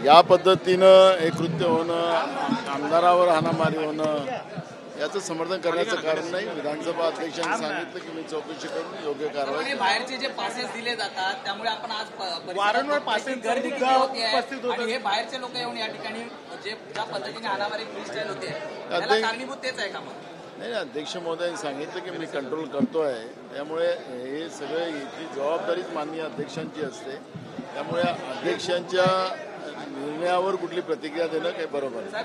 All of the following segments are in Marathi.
या पद्धतीनं हे कृत्य होणं, आमदारावर हाणामारी होणं याचं समर्थन करण्याचं कारण नाही। विधानसभा अध्यक्षांनी सांगितलं की मी चौकशी करून योग्य कारवाई करेन। बाहेरचे जे पासेस दिले जातात त्यामुळे आपण आज वारंवार पासेस गर्दी किती होती आहे आणि हे बाहेरचे लोक येऊन या ठिकाणी जे ज्या पद्धतीने हाणामारी फ्रीस्टाईल होते त्याला कारणीभूत तेच आहे का? मग नाही, अध्यक्ष महोदयांनी सांगितलं की मी कंट्रोल करतोय, त्यामुळे हे सगळे इथली जबाबदारीच माननीय अध्यक्षांची असते। त्यामुळे अध्यक्षांच्या निर्णयावर कुठली प्रतिक्रिया देणं काही बरोबर नाही।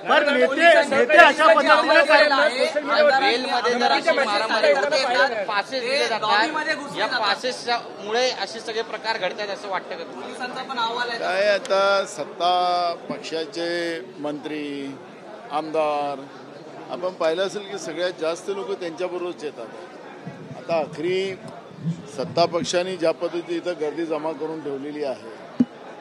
पासेस दिले जातात, या पासेसमुळे असे सगळे प्रकार घडतात असं वाटतं का? पोलिसांचा पण अहवाल आहे काय आता सत्ता पक्षाचे मंत्री आमदार आपण पाहिलं असेल की सगळ्यात जास्त लोक त्यांच्याबरोबरच येतात। आता आखरी सत्ता पक्षाने ज्या पद्धती इथं गर्दी जमा करून ठेवलेली आहे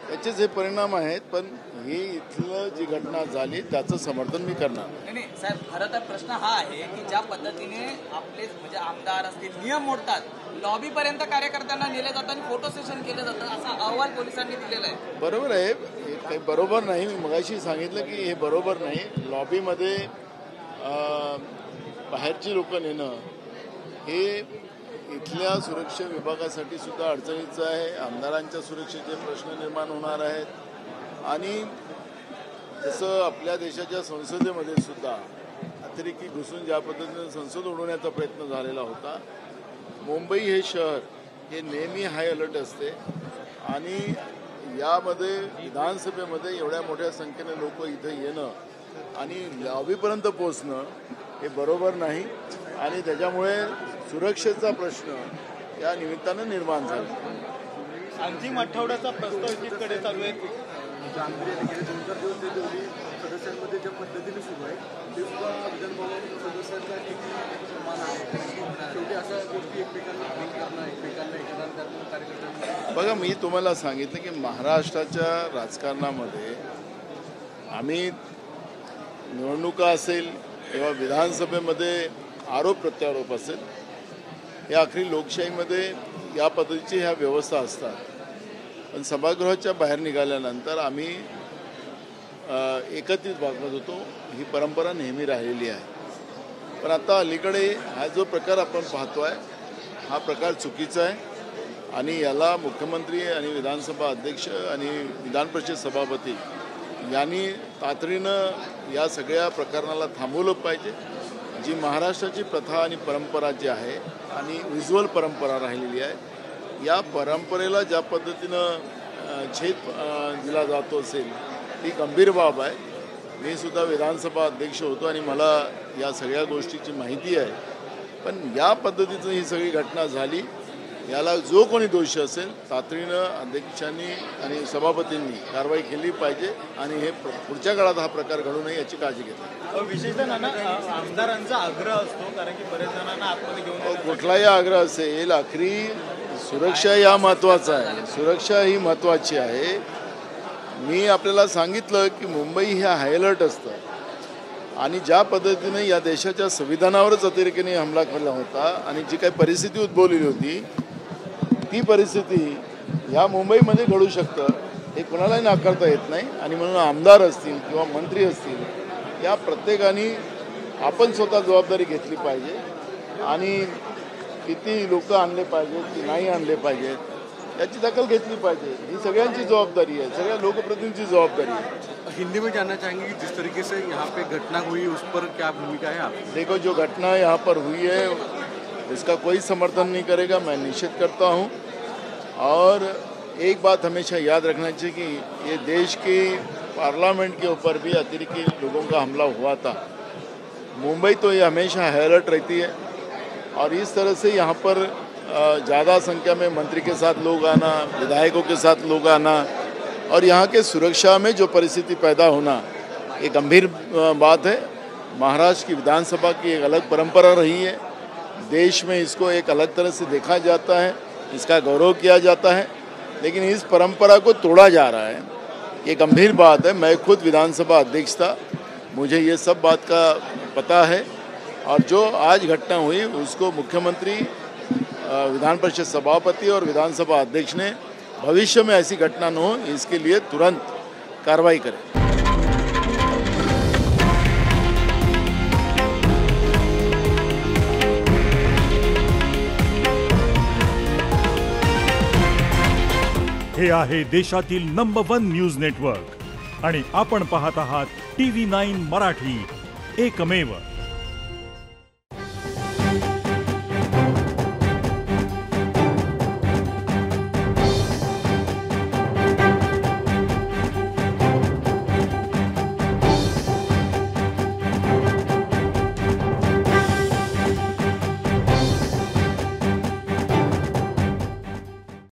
त्याचेच हे परिणाम आहेत, पण ही इथलं जी घटना झाली त्याचं समर्थन मी करणार नाही। साहेब, खरं तर प्रश्न हा आहे की ज्या पद्धतीने आपले म्हणजे आमदार असतील नियम मोडतात, लॉबी पर्यंत कार्यकर्त्यांना नेले जातात आणि फोटो सेशन केलं जातं असा अहवाल पोलिसांनी दिलेला आहे। बरोबर आहे, हे काही बरोबर नाही। मी मगाशी सांगितलं की हे बरोबर नाही। लॉबीमध्ये बाहेरची लोक नेणं हे इथल्या सुरक्षा विभागासाठी सुद्धा अडचणीचं आहे। आमदारांच्या सुरक्षेचे प्रश्न निर्माण होणार आहेत आणि जसं आपल्या देशाच्या संसदेमध्ये सुद्धा अतिरेकी घुसून ज्या पद्धतीने संसद उडवण्याचा प्रयत्न झालेला होता, मुंबई हे शहर हे नेहमी हाय अलर्ट असते आणि यामध्ये विधानसभेमध्ये एवढ्या मोठ्या संख्येने लोक इथं येणं आणि लॉबीपर्यंत पोहोचणं हे बरोबर नाही आणि त्याच्यामुळे सुरक्षेचा प्रश्न या निमित्तानं निर्माण झाला। अंतिम आठवड्याचा प्रस्ताव एकीकडे चालू आहे, सदस्यांमध्ये ज्या पद्धतीने सुरू आहे ते सुद्धा विधानभवन सदस्यांचा समान आहे। शेवटी अशा गोष्टी एकमेकांना कार्यकर्त्यांना बघा, मी तुम्हाला सांगितलं की महाराष्ट्राच्या राजकारणामध्ये आम्ही निवडणुका असेल किंवा विधानसभेमध्ये आरोप प्रत्यारोप असेल, या आखरी लोकशाहीमध्ये या पद्धतीची ह्या व्यवस्था असतात। पण सभागृहाच्या बाहेर निघाल्यानंतर आम्ही एकत्रित वागत होतो, ही परंपरा नेहमी राहिलेली आहे। पण आता अलीकडे हा जो प्रकार आपण पाहतो आहे हा प्रकार चुकीचा आहे आणि याला मुख्यमंत्री आणि विधानसभा अध्यक्ष आणि विधान परिषद सभापती यांनी तातडीनं या सगळ्या प्रकरणाला थांबवलं पाहिजे। जी महाराष्ट्राची प्रथा आणि परंपरा जी आहे आणि विज्युअल परंपरा राहिलेली आहे, या परंपरेला ज्या पद्धतीनं छेद दिला जातो असेल ही गंभीर बाब आहे। मी सुद्धा विधानसभा अध्यक्ष होतो आणि मला या सगळ्या गोष्टीची माहिती आहे, पण या पद्धतीचं ही सगळी घटना झाली, याला जो कोणी दोषी असेल तातडीनं अध्यक्षांनी आणि सभापतींनी कारवाई केली पाहिजे आणि हे पुढच्या काळात हा प्रकार घडू नये याची काळजी घेतली। विशेषतः आमदारांचा आग्रह असतो, कारण की बरेच जणांना आतमध्ये घेऊन कुठलाही आग्रह असेल, आखरी सुरक्षा या महत्त्वाचा आहे, सुरक्षा ही महत्त्वाची आहे। मी आपल्याला सांगितलं की मुंबई हे हाय अलर्ट असतं आणि ज्या पद्धतीने या देशाच्या संविधानावरच अतिरेकीने हमला केला होता आणि जी काही परिस्थिती उद्भवलेली होती ती परिस्थिती ह्या मुंबईमध्ये घडू शकतं हे कोणालाही नाकारता येत नाही आणि म्हणून आमदार असतील किंवा मंत्री असतील या प्रत्येकाने आपण स्वतः जबाबदारी घेतली पाहिजे आणि किती लोक आणले पाहिजेत की नाही आणले पाहिजेत याची दखल घेतली पाहिजे। ही सगळ्यांची जबाबदारी है, सगळ्या लोकप्रतिनिधि की जवाबदारी है। हिंदी में जानना चाहेंगे कि जिस तरीके से यहाँ पे घटना हुई उस पर क्या भूमिका है आप? देखो, जो घटना यहाँ पर हुई है उसका कोई समर्थन नहीं करेगा, मैं निषेध करता हूँ। और एक बात हमेशा याद रखना चाहिए कि ये देश के पार्लियामेंट के ऊपर भी अतिरेकी लोगों का हमला हुआ था। मुंबई तो ये हमेशा हाई अलर्ट रहती है और इस तरह से यहाँ पर ज़्यादा संख्या में मंत्री के साथ लोग आना, विधायकों के साथ लोग आना और यहाँ के सुरक्षा में जो परिस्थिति पैदा होना ये गंभीर बात है। महाराष्ट्र की विधानसभा की एक अलग परंपरा रही है, देश में इसको एक अलग तरह से देखा जाता है, इसका गौरव किया जाता है, लेकिन इस परंपरा को तोड़ा जा रहा है, ये गंभीर बात है। मैं खुद विधानसभा अध्यक्ष था, मुझे ये सब बात का पता है और जो आज घटना हुई उसको मुख्यमंत्री, विधान परिषद सभापति और विधानसभा अध्यक्ष ने भविष्य में ऐसी घटना न हो इसके लिए तुरंत कार्रवाई करें। हे आहे देशातील नंबर 1 न्यूज नेटवर्क आणि आपण पाहत आहात TV9 मराठी, एकमेव।